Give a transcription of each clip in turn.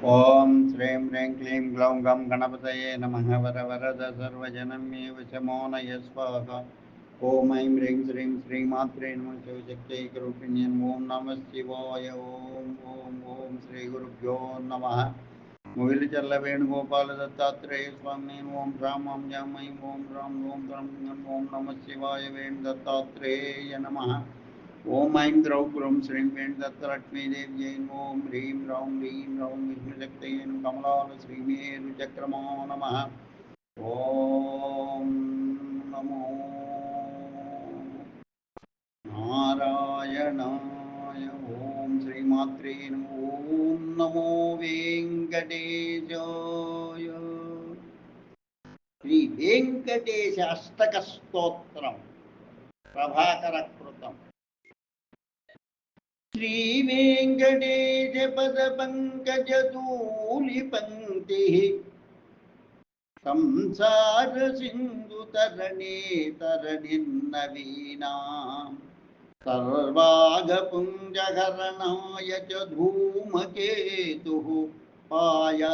ओम श्रीं ह्रीं क्लीं ग्लौं गं गणपतये नमः। वर वरद सर्वजनमे वशमोनय स्वाहा। ओम ऐं ह्रीं श्रीं श्रीमात्रे नमः। शिवशक्त्यैकरूपिण्यै ओम नमः शिवाय। ओम ओम ओम श्री गुरुभ्यो नमः। मुगिलचल्ल वेणुगोपाल दत्तात्रेय स्वामी ओम राम ओम जामयी ओम राम ओम ओम नमः शिवाय वेणु दत्तात्रेय नमः। ओम ऐं द्रौ गुरुं श्रीं वेणुदत्तलक्ष्मीदेव्यै ओम ह्रीं रौं ह्रीं रौं विष्णुशक्तये कमलाल श्रीमेरुचक्रमो नमः। ओम नमो नारायणाय। ओम श्रीमात्रे नमः। ओम नमो वेंकटेशाय। श्री वेंकटेश अष्टक स्तोत्रम प्रभाकर कृतम। श्रीवेङ्कटेशपदपङ्कजधूलिपङ्क्तिः संसारसिन्धुतरणे तरणिर्नवीनां सर्वागपुञ्जहरणाय च धूमकेतुः पायादनन्यशरणं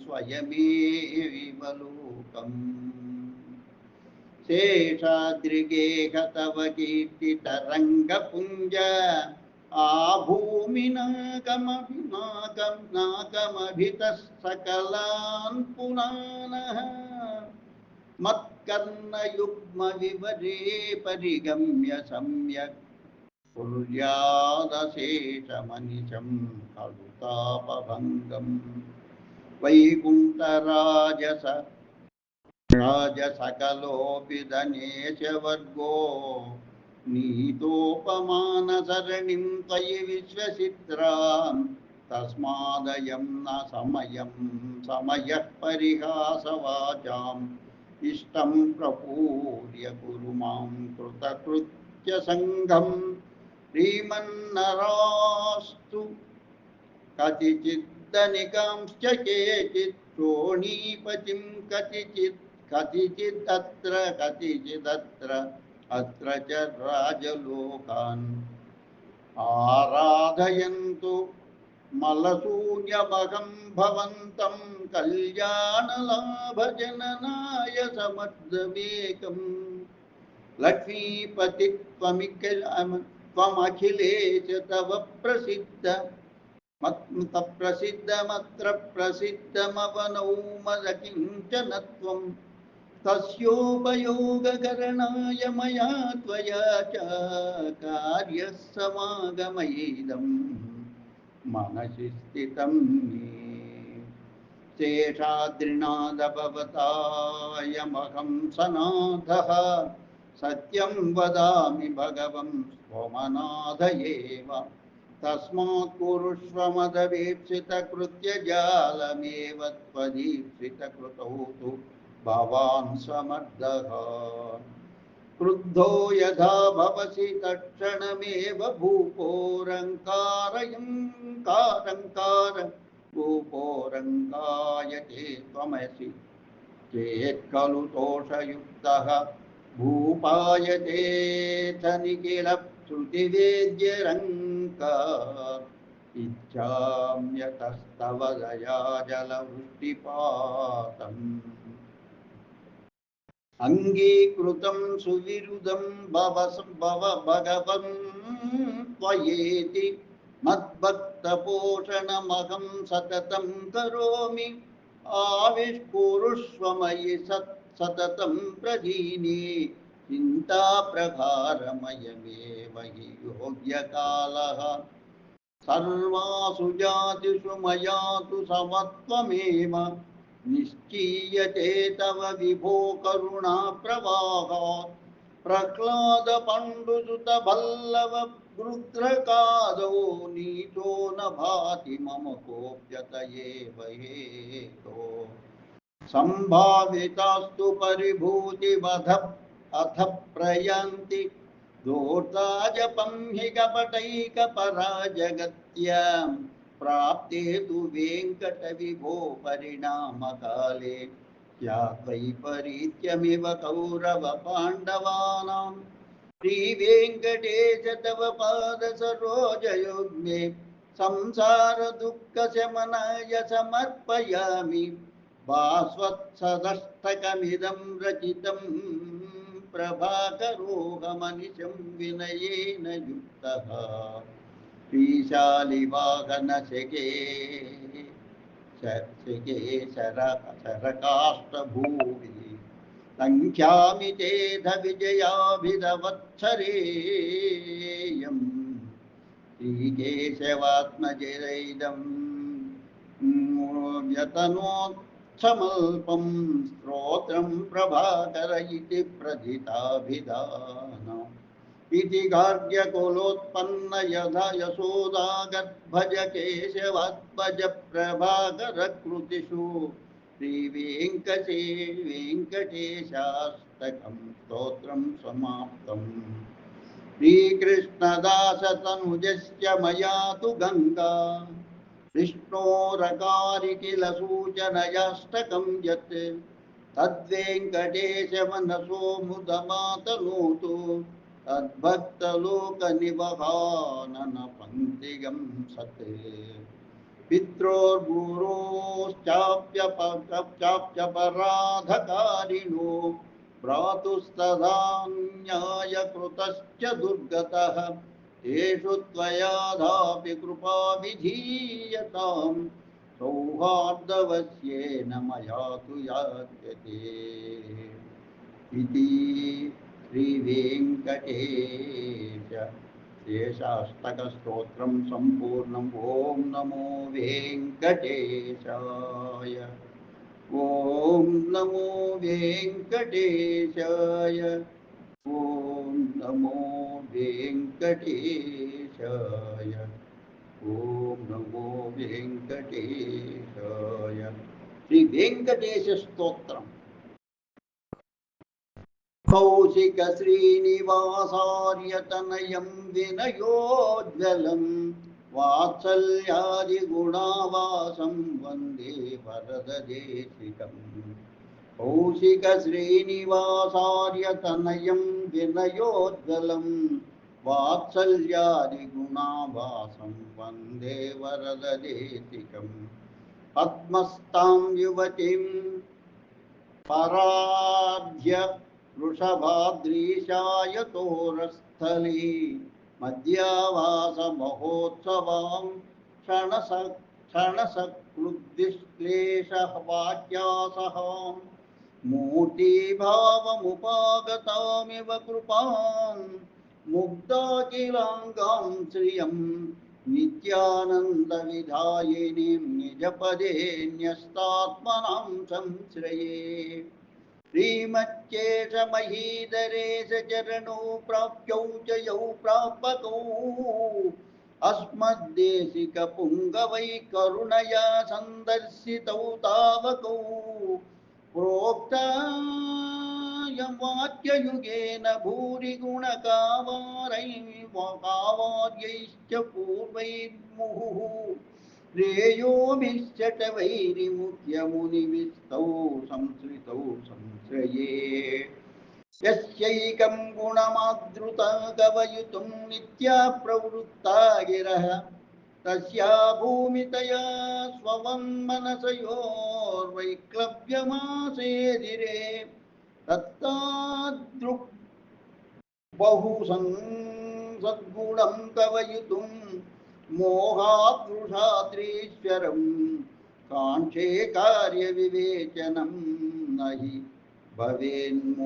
स्वयमेव लोकम्। शेषाद्रिगेह तव कीर्तितरङ्गपुञ्ज आभूमिनागमभितः सकलान् पुनानः मत्कर्णयुग्मविवरे परिगम्य सम्यक् कुर्यादशेषमनिशं खलु तापभङ्गम्। वैकुण्ठराजस राजसकलोऽपि धनेशवर्गो नीतोपमानसरणिं त्वयि विश्वसिद्रां तस्मादयं न समयः परिहासवाचाम् इष्टं प्रपूर्य कुरु मां कृतकृत्यसङ्घं। श्रीमन्नरास्तु कतिचिद्धनिकांश्च केचित् शोणीपतिं कतिचिदत्र अत्र च राजलोकान् आराधयन्तु मलशून्यमहं भवन्तं कल्याणलाभजननाय समर्थमेकम्। लक्ष्मीपति त्वमखिलेश तव प्रसिद्ध प्रसिद्धमत्र प्रसिद्धमवनौमदकिञ्चनत्वं तस्योपयोगकरणाय मया त्वया च कार्यः समागमयेदं मनसि स्थितं मे। शेषाद्रिनाद भवतायमहं सनाथः सत्यं वदामि भगवं सोमनाथ एव। तस्मात् कुरुष्व मदवीप्सितकृत्यजालमेव त्वदीप्सितकृतौ तु भवान् समर्थः। क्रुद्धो यथा भवसि तत्क्षणमेव भूपोरङ्कारयते त्वमसि चेत् खलु दोषयुक्तः भूपायतेऽथ निखिलश्रुतिवेद्यरङ्का। इच्छाम्यतस्तव दया जलवृष्टिपातम् अंगीकृतं सुविरुदं भगवन् त्वयेति मद्भक्तपोषणमहं सततं करोमि। आविष्कुरुष्व मयि सततं प्रदीने चिन्ताप्रभारमयमेव हि योग्यकालः। सर्वासु जातिषु मया तु समत्वमेव निश्चीयते तव विभो करुणा प्रवाहात्। प्रह्लाद पण्डुसुत भल्लव गृध्रकादो नीतो न भाति मम कोऽप्यत एव हेतो। सम्भावितास्तु परिभूतिवध अथ प्रयान्ति दोर्ताजपं हि कपटैकपराजगत्यां प्राप्ते तु वेङ्कटविभो परिणामकाले याद्वैपरीत्यमिव कौरवपाण्डवानां। श्रीवेङ्कटेश तव पादसरोजयुग्मे संसार दुःख शमनाय समर्पयामि भास्वत्सदष्टकमिदं रचितं प्रभाकरोऽहमनिशं विनयेन युक्तः श्रीशालिवाहनशके शरकाष्ठभूमि संख्यामि चेद विजयाभिधवत्सरेयम् श्रीकेशवात्मजैदं व्यतनोत्समल्पं स्तोत्रं प्रभाकर इति प्रथिताभिधान इति गार्ग्यकुलोत्पन्न यथा यशोदागर्भज केशवात्मज प्रभाकरकृतिषु वेङ्कटेशाष्टकं स्तोत्रं समाप्तम् श्रीकृष्णदासतनुजस्य मया तु गङ्गा विष्णोरकारि किल सूचनयाष्टकं यत् तद्वेङ्कटेशमनसो मुदमातनोतु तद्भक्तलोकनिवहानन पङ्क्तिगं सत् पित्रोर्गुरोश्चाप्यपराधकारिणो भ्रातुस्तदान्यायकृतश्च दुर्गतः तेषु त्वयादापि कृपा विधीयतां सौहार्दवश्येन मया तु याच्यते इति श्रीवेङ्कटेश शेषाष्टकस्तोत्रं सम्पूर्णम्। ॐ नमो वेङ्कटेशाय। ॐ नमो वेङ्कटेशाय। ॐ नमो वेङ्कटेशाय। ॐ नमो वेङ्कटेशाय। श्री वेङ्कटेश स्तोत्रम्। कौशिक श्रीनिवासार्यतनयं विनयोज्वलं वात्सल्यादिगुणावासं वन्दे वरददेशिकम् कौशिक श्रीनिवासार्यतनयं विनयोज्वलं वात्सल्यादिगुणावासं वन्दे वरददेशिकम् पद्मस्तां युवतीं पराध्य वृषभाद्रीशाय तोरस्थली मध्यावासमहोत्सवां क्षणसक्लुब्धिश्लेषवाक्यासहां मूर्तिभावमुपागतामिव कृपां मुग्धाखिलाङ्गां श्रियं नित्यानन्दविधायिनीं निजपदे न्यस्तात्मनां संश्रये श्रीमच्चेशमहीधरेश चरणौ प्राप्यौ च यौ प्रापकौ अस्मद्देशिकपुङ्गवै करुणया सन्दर्शितौ तावकौ प्रोक्तायं वाक्ययुगेन भूरि गुणकावार्यैश्च पूर्वैर्मुहुः श्रेयोभिश्चटवैरिमुख्यमुनिविस्तौ संश्रितौ संश्रये यस्यैकं गुणमादृता कवयुतं नित्या प्रवृत्ता गिरः तस्या भूमितया स्वं मनसयोर्वैक्लव्यमासेधिरे तत्तादृक् बहु सद्गुणं कवयुतं मोहाद्रुषाद्रीश्वरं काङ्क्षे कार्यविवेचनं न हि भवेन्मूढाशयानां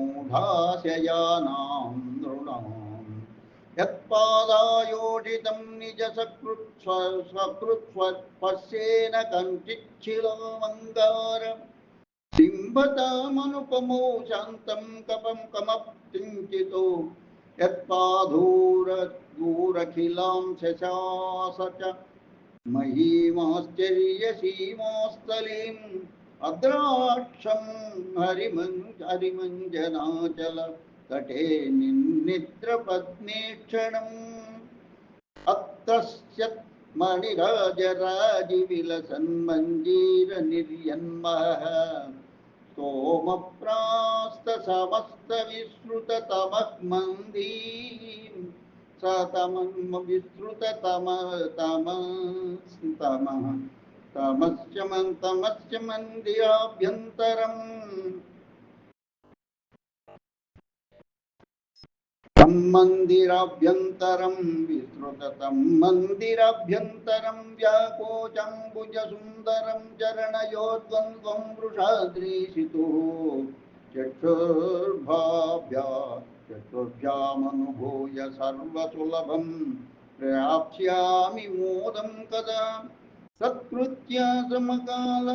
नृणाम् यत्पादायोषितं निजसकृत् स्वकृत्स्वस्येन कञ्चिच्छिलामङ्गार बिम्बतामनुपमो शान्तं कपं कमप्तिञ्चितो यत्पाधूरखिलां शशास च महीमाश्चर्यसीमास्थलीम् अद्राक्षं हरिमञ्जनाचल तटे निद्रपद्मेक्षणम् अत्रस्यत् मणिराजराजिविलसन्मञ्जीरनिर्यन्मः सोमप्रास्तसमस्तविश्रुततमः मन्दीं तमस्य मंदिराभ्यंतरम मंदिराभ्यंतरम विस्तृततम मंदिराभ्यंतरम व्याकोचंबुज सुंदरम चरणयोद्वंद्वं वृषाद्रीशितुः चक्षुर्भाभ्या चक्षुर्भ्यामनुभूय सर्वसुलभं प्राप्स्यामि मोदं कदा सत्कृत्या समकाल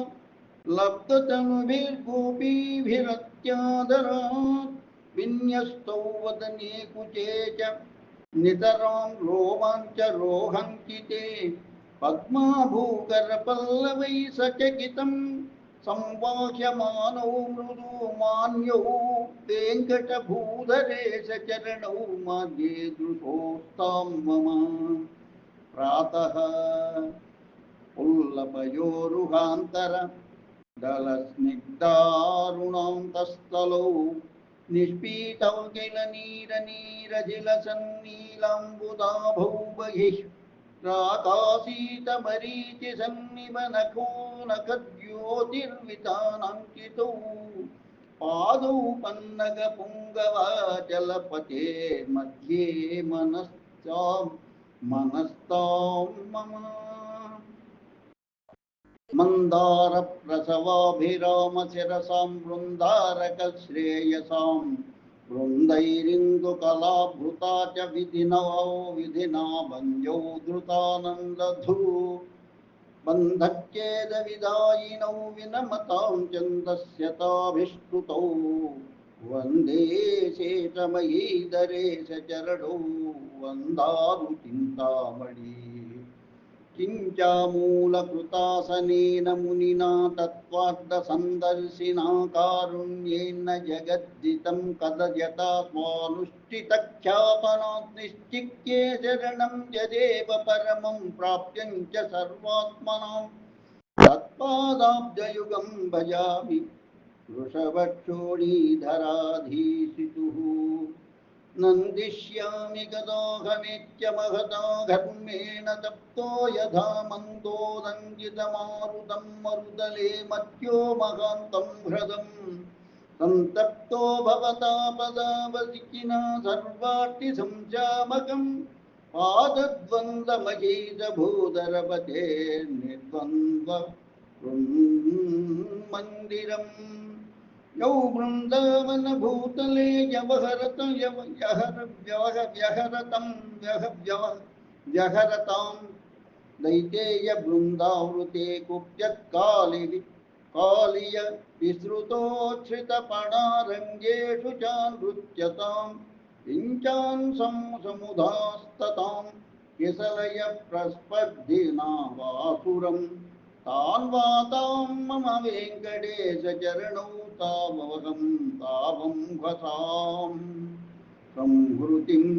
लब्धतनुभिर्गोपीभिरत्यादरात् विन्यस्तौ वदने कुचे च नितरां रोमाञ्चरोहङ्किते पद्माभूकरपल्लवैः सचकितं संवाह्यमानौ मृदु मान्यौ वेङ्कटभूधरेशचरणौ मध्ये दृशोस्तां मम प्रातः उल्लपयोरुहान्तर दलस्निग्धारुणान्तस्थलौ निष्पीतौ किल नीरनीरजिलसन्नीलाम्बुदाभौ बहिः प्राकाशितमरीचिसन्निवनखो नखद्योतिर्वितानाङ्कितौ पादौ पन्नगपुङ्गवाचलपतेर्मध्ये मनस्तां मम मन्दारप्रसवाभिरामशिरसां वृन्दारकश्रेयसां वृन्दैरिन्दुकलाभृता च विधिना वन्द्यौ धृतानन्दधू बन्धच्छेदविदायिनौ विनमतां छन्दस्यताभिष्टुतौ वन्दे शेषमयीधरेशचरणौ वन्दारुचिन्तामणि किञ्चामूलकृतासनेन मुनिना तत्त्वार्थसन्दर्शिना कारुण्येन जगद्दितं कदयता स्वानुष्ठितख्यापनात् निश्चिक्ये शरणं यदेव परमं प्राप्यं च सर्वात्मनां तत्पादाब्जयुगं भजामि वृषभक्षोणीधराधीशितुः नन्दिष्यामि गदाहमेत्य महता धर्मेण तप्तो यथा मन्दोदङ्गितमारुतं मरुदले मध्यो महान्तं हृदम् सन्तप्तो भवता पदावसिकिना सर्वार्थिसंशामकं पादद्वन्द्वमहीतभूधरपते निर्द्वन्द्व मन्दिरम् यौ वृन्दावनभूतले व्यहरतां दैतेयबृन्दावृते कुप्यत्कालिय विसृतोच्छ्रितपणारङ्गेषु च नृत्यतां विञ्चान् समुधास्ततां किसलय प्रस्पर्धिना वासुरम् तान् वातां मम वेङ्कटेशचरणौ तावहं तावं भसां संहृतिम्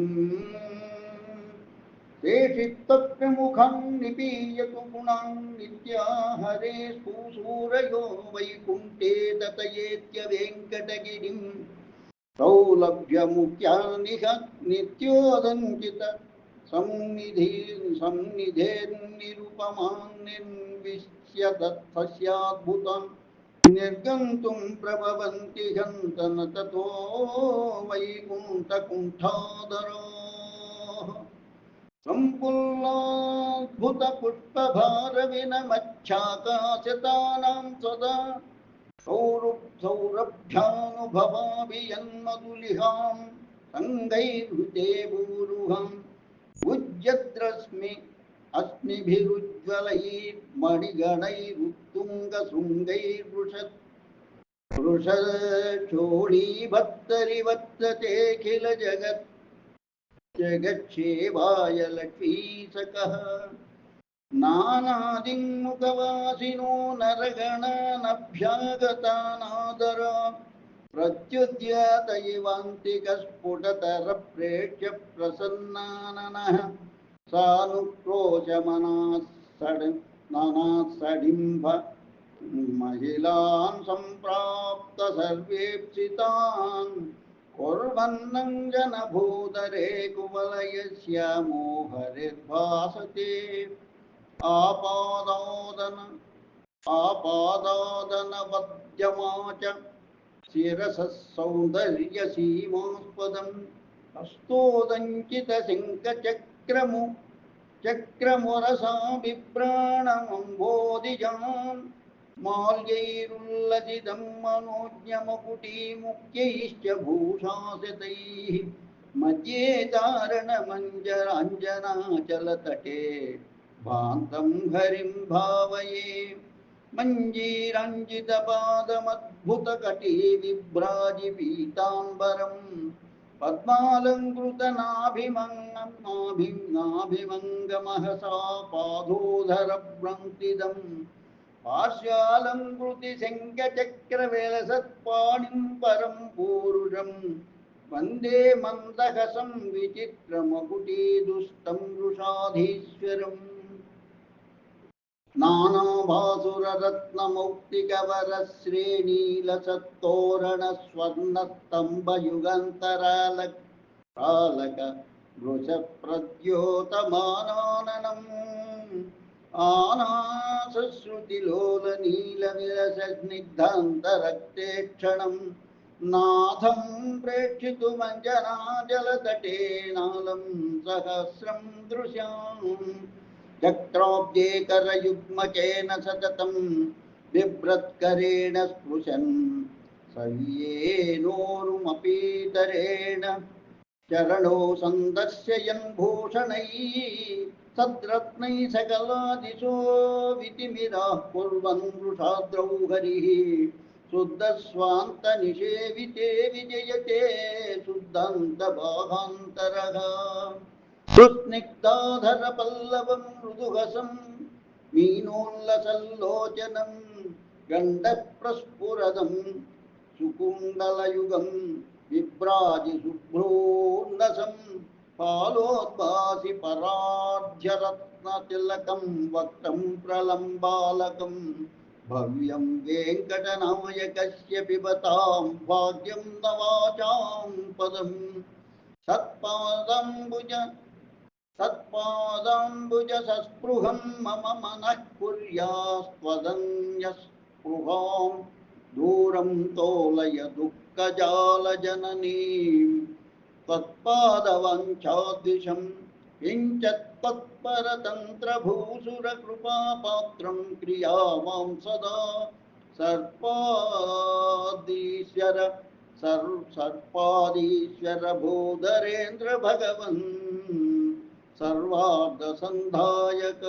शेषित्तप्रमुखं निपीयतु गुणान् नित्या हरे स्फुसूरयो वैकुण्ठे दतयेत्य वेङ्कटगिरिं सौलभ्यमुख्या नित्योदञ्चित सन्निधेर्निरुपमान् निर्विश्य दत्तस्याद्भुतं निर्गन्तुं प्रभवन्ति हन्तन ततो वैकुण्ठकुण्ठादराः सम्पुल्लाद्भुतपुष्पभारविनमच्छाकाशतानां सदा सौरभ्यानुभवाभियन्मधुलिहां सङ्गैर्हृते भूरुहम् उज्जद्रश्मि अस्मिभिरुज्ज्वलैर्मणिगणैरुत्तुङ्गशृङ्गैर्वृषच्छोळीभत्तरिवर्तते किल जगच्छेवाय लक्ष्मीसकः नानादिङ्मुखवासिनो नरगणानभ्यागतानादरा प्रत्युद्यतैवान्तिकस्फुटतरप्रेक्ष्य प्रसन्नाननः सानुक्रोशमनाः महिलान् सम्प्राप्त सर्वेप्सितान् कुर्वन्नञ्जनभूतरे कुवलयस्यामो हरिर्भासते आपादादनवद्यमा च शिरसः सौन्दर्यसीमास्पदम् हस्तोदञ्चितशङ्खचक्रमुरसा बिभ्राणमम्बोधिजाम् माल्यैरुल्लसितं मनोज्ञमकुटीमुख्यैश्च भूषासितैः मध्ये चारणमञ्जराञ्जनाचलतटे भान्तं हरिं भावये मञ्जीरञ्जितपादमद्भुतकटी बिभ्राजिपीताम्बरम् पद्मालङ्कृतनाभिमङ्गमहसा पादोदरभ्रन्थिदम् पार्श्वालङ्कृतिशङ्खचक्रवेलसत्पाणिं परं पूरुषं वन्दे मन्दहसं विचित्रमकुटीदुष्टं वृषाधीश्वरम् नानाभासुररत्नमौक्तिकवरश्रेणीलसत्तोरणस्वर्णस्तम्भयुगन्तरालक वृषप्रद्योतमानाननम् आनासश्रुतिलोलनीलविलसन्निग्धान्तरक्ते क्षणं नाथं प्रेक्षितुमञ्जनाजलतटे नालं सहस्रं दृश्याम् चक्राब्जे करयुग्मकेन सततं बिभ्रत्करेण स्पृशन् सव्येनोरुमपीतरेण चरणो सन्दर्शयन् भूषणैः सद्रत्नैः सकलादिशो वितिमिराः कुर्वन् वृषाद्रौ हरिः शुद्धस्वान्तनिषेविते विजयते शुद्धान्तभागान्तरः सुस्निग्धाधरपल्लवं मृदुहसं मीनोल्लसल्लोचनं गण्डप्रस्फुरदं सुकुण्डलयुगं विभ्राजिशुभ्रोन्नसं फालोद्भासि परार्ध्यरत्नतिलकं वक्त्रं प्रलम्बालकं भव्यं वेङ्कटनायकस्य पिबतां भाग्यं नवाचां पदम् सत्पादाम्बुजसस्पृहं मम मनः कुर्यास्त्वदन्यस्पृहां दूरं तोलय दुःखजालजननीं त्वत्पादवाञ्छाद्विषं किञ्चित्तत्परतन्त्रभूसुरकृपापात्रं क्रियावां सदा सर्पादीश्वर भूधरेन्द्र भगवन् सर्वार्धसन्धायक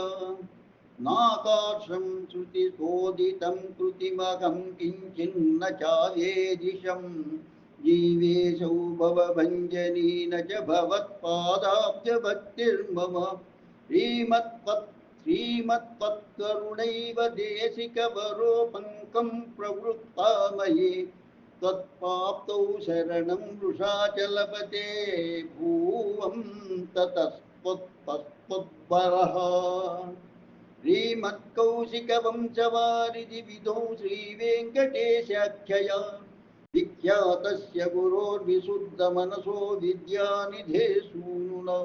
नाकाशं श्रुतिशोदितं कृतिमहं किञ्चिन्न चावेदिशं जीवेशौ भवभञ्जनी न च भवत्पादाब्जभक्तिर्मम श्रीमत्त्वत्करुणैव देशिकवरो पङ्कं प्रवृत्ता मयि त्वत्पाप्तौ शरणं वृषाचलपते भूवं ततस्त्वत्परः श्रीमत्कौशिकवंशवारिधि विधौ श्रीवेङ्कटेशाख्यया विख्यातस्य गुरोर्विशुद्धमनसो विद्यानिधे सूनुना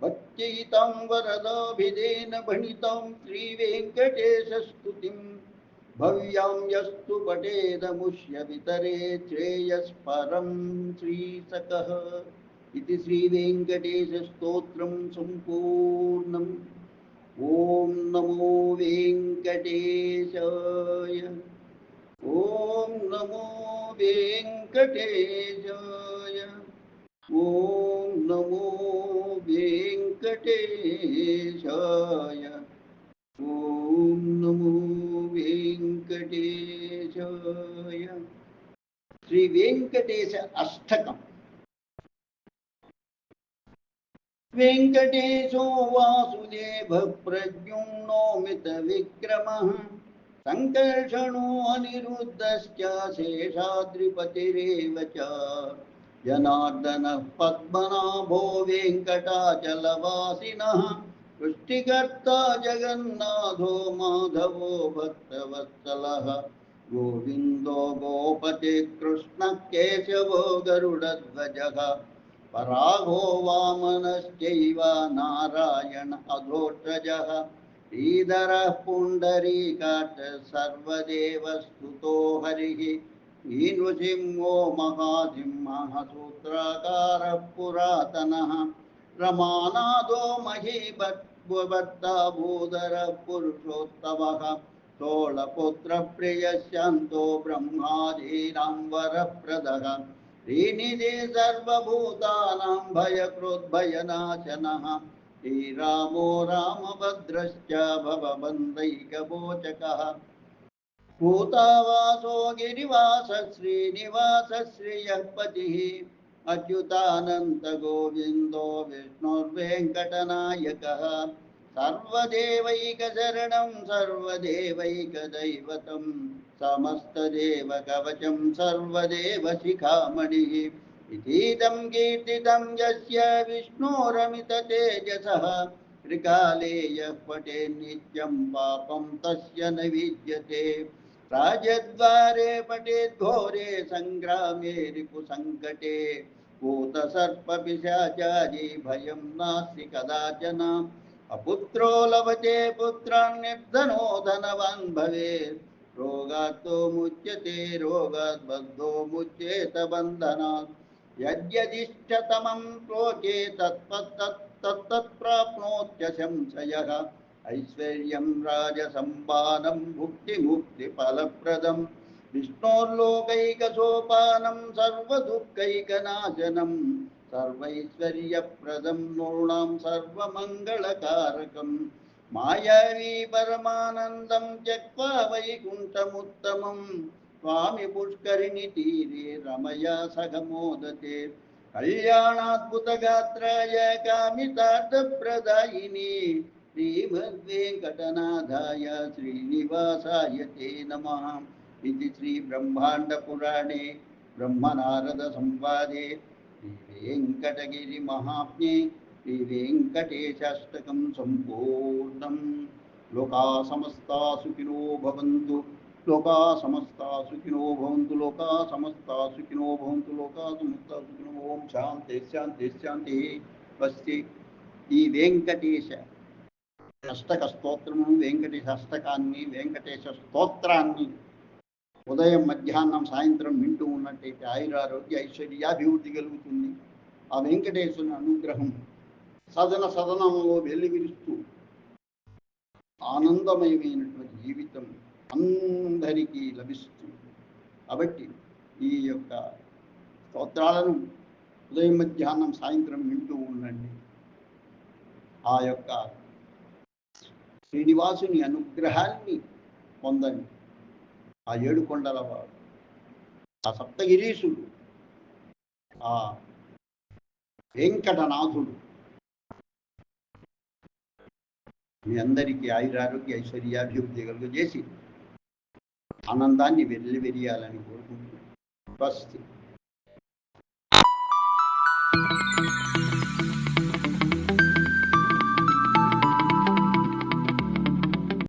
भक्त्यैतां वरदाभिधेन भणितां श्रीवेङ्कटेशस्तुतिम् भव्यां यस्तु पठेदमुष्य वितरे श्रेयस्परं श्रीसकः इति श्रीवेङ्कटेशस्तोत्रं सम्पूर्णम् ॐ नमो वेङ्कटेशाय ॐ नमो वेङ्कटेशाय ॐ नमो वेङ्कटेशाय ॐ नमो वेङ्कटेशाय श्री वेङ्कटेश अष्टकम् वेङ्कटेशो वासुदेवः प्रद्युम्नोमित विक्रमः संकर्षणो अनिरुद्धश्च शेषाद्रिपतिरेव च जनार्दनः पद्मनाभो वेङ्कटाचलवासिनः सृष्टिकर्ता जगन्नाथो माधवो भक्तवत्सलः गोविंदो गोपते कृष्ण केशवो गरुडध्वजः परागो वामनश्चैव नारायण अधोक्षजः श्रीधरः पुण्डरीकाक्ष सर्वदेवस्तुतो हरिः नृसिंहो महासिंहः सूत्राकारः पुरातनः रमानादो महीभट्टा भूधरः पुरुषोत्तमः षोळपुत्रप्रियशान्तो ब्रह्मादीनां वरप्रदः श्रीनिधि सर्वभूतानां भयकृद्भयनाशनः श्रीरामो रामभद्रश्च भवबन्धैकवोचकः भूतावासो गिरिवास श्रीनिवास श्रियः पतिः अच्युतानन्त गोविन्दो विष्णुर्वेङ्कटनायकः सर्वदेवैकशरणं सर्वदेवैकदैवतं समस्तदेवकवचं सर्वदेवशिखामणिः इतीदं कीर्तितं यस्य विष्णोरमिततेजसः त्रिकाले यः पठेत् नित्यं पापं तस्य न विद्यते राजद्वारे पठेत् घोरे सङ्ग्रामे रिपुसङ्कटे भूतसर्पपिशाचादी भयं नास्ति कदाचन अपुत्रो लभते पुत्रान् निर्धनो धनवान् भवेत् रोगात्तो मुच्यते रोगात् बद्धो मुच्येत बन्धनात् यद्यदिष्टतमं लोके तत्तत्प्राप्नोत्य संशयः ऐश्वर्यं राजसम्पादं भुक्तिमुक्तिफलप्रदं विष्णोर्लोकैकसोपानं सर्वदुःखैकनाशनं सर्वैश्वर्यप्रदं नूर्णां सर्वमङ्गलकारकं मायावी परमानन्दं त्यक्त्वा वैकुण्ठमुत्तमं स्वामि पुष्करिणि तीरे रमया सह मोदते कल्याणाद्भुतगात्राय कामितार्थप्रदायिनी श्रीमद्वेङ्कटनाथाय श्रीनिवासाय ते नमः इति श्रीब्रह्माण्डपुराणे ब्रह्मनारदसंवादे श्रीवेङ्कटगिरिमहात्म्ये श्रीवेङ्कटेशाष्टकं सम्पूर्णं। लोकाः समस्ता सुखिनो भवन्तु, लोकाः समस्ता सुखिनो भवन्तु, लोकाः समस्ता सुखिनो भवन्तु, लोकाः समस्ता सुखिनो। ओम शांति शांति शांति। वस्ति ఈ వెంకటేశ అష్టక స్తోత్రము, వెంకటేశ అష్టకాన్ని, వెంకటేశ స్తోత్రాన్ని ఉదయం మధ్యాహ్నం సాయంత్రం వింటూ ఉన్నట్టయితే ఆయురారోగ్య ఐశ్వర్యాభివృద్ధి కలుగుతుంది. ఆ వెంకటేశ్వరుని అనుగ్రహం సదనంలో వెల్లివిరుస్తూ ఆనందమయమైనటువంటి జీవితం అందరికీ లభిస్తుంది. కాబట్టి ఈ యొక్క స్తోత్రాలను ఉదయం మధ్యాహ్నం సాయంత్రం వింటూ ఉండండి. ఆ యొక్క శ్రీనివాసుని అనుగ్రహాన్ని పొందండి. ఆ ఏడుకొండలవాడు, ఆ సప్తగిరీశుడు, ఆ వెంకటనాథుడు మీ అందరికీ ఆయురారోగ్య ఐశ్వర్యాభివృద్ధి కలుగజేసి ఆనందాన్ని వెల్లివెరియాలని కోరుకుంటున్నాను. స్వస్తి.